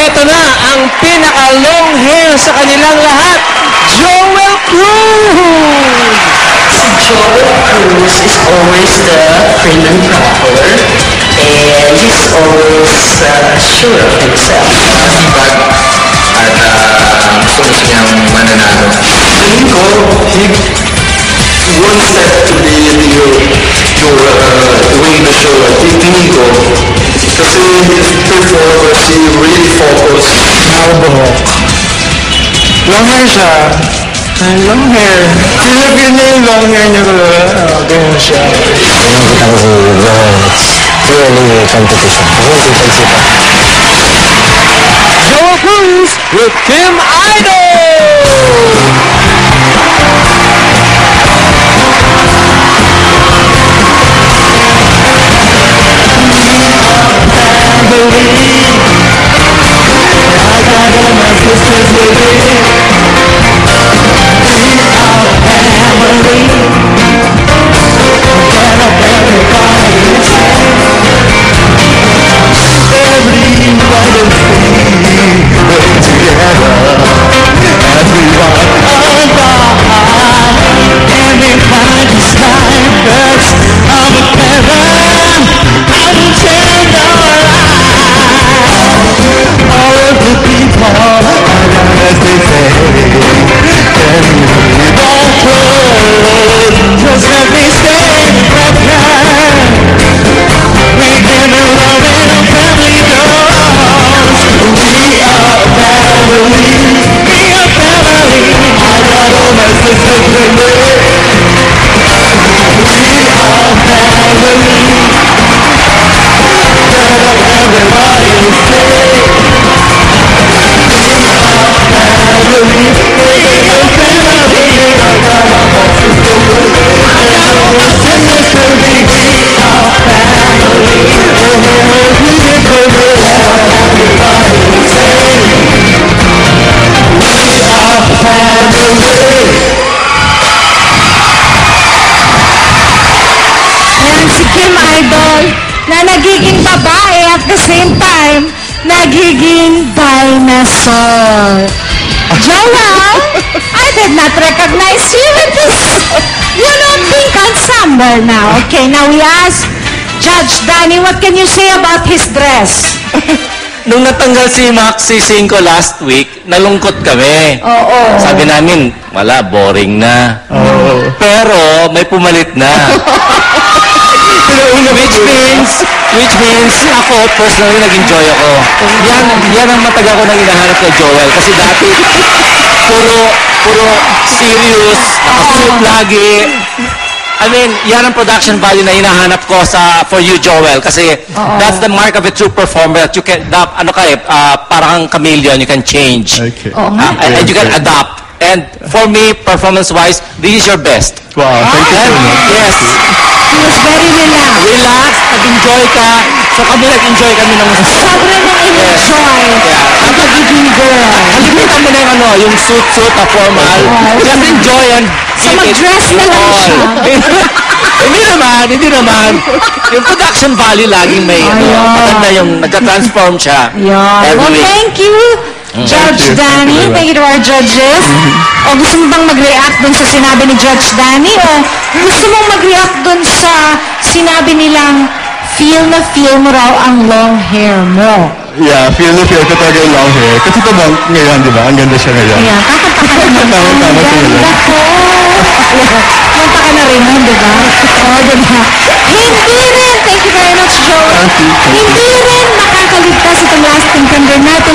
Eto na ang pinaka-long hair sa kanilang lahat, Joel Cruz! Joel Cruz is always the prim and proper, and he's always sure of himself. Masipag at gusto niyang mananalo. Tingin ko, one step to the winning the show. Tingin ko, kasi his performance, he really focused. Buhok. Long hair siya. Long hair. Feel niya yung long hair niya. Ganyan siya. Nakita ko si Joel. Clearly competition. Joel Cruz with Team Idol! Na nagiging babae at the same time, nagiging dinosaur. Joel, I did not recognize you with this, pink ensemble now. Okay, now we ask Judge Danny, what can you say about his dress? Nung natanggal si Maxi Cinco last week, nalungkot kami. Oo. Sabi namin, wala, boring na. Pero may pumalit na. Which means ako, personally, nag-enjoy ako. Yan ang matagal ko nang hinahanap kay Joel. Kasi dati, puro serious, nakasuit lagi. I mean, yan ang production value na hinahanap ko for you, Joel. Kasi that's the mark of a true performer. That you can, parang chameleon, you can change. Okay. And you can adapt. And for me, performance-wise, this is your best. Wow, thank you so much. Yes. He was very relaxed. Relax, nag-enjoy ka. So kami nag-enjoy kami ng Sobrang nag-enjoy. Ang pagiging girl. Halimutan mo na yung suit na formal. Just enjoy and So mag-dress na lang siya. Hindi naman. Yung production value laging may, maganda yung nagka-transform siya. Well, thank you, Judge Danny. Thank you to our judges. O gusto mo bang mag-react dun sa sinabi ni Judge Danny? O gusto mong mag-react dun sa sinabi nilang feel na feel mo raw ang long hair mo? Yeah, feel ko talaga yung long hair. Kasi ito ba ngayon, di ba? Ang ganda siya ngayon. Yeah, kakanta ka naman. Tama siya ngayon. Kanta ka na rin, di ba? Oo, di ba? Hindi rin, thank you very much, Joel. Hindi rin makakaligtas itong last contender natin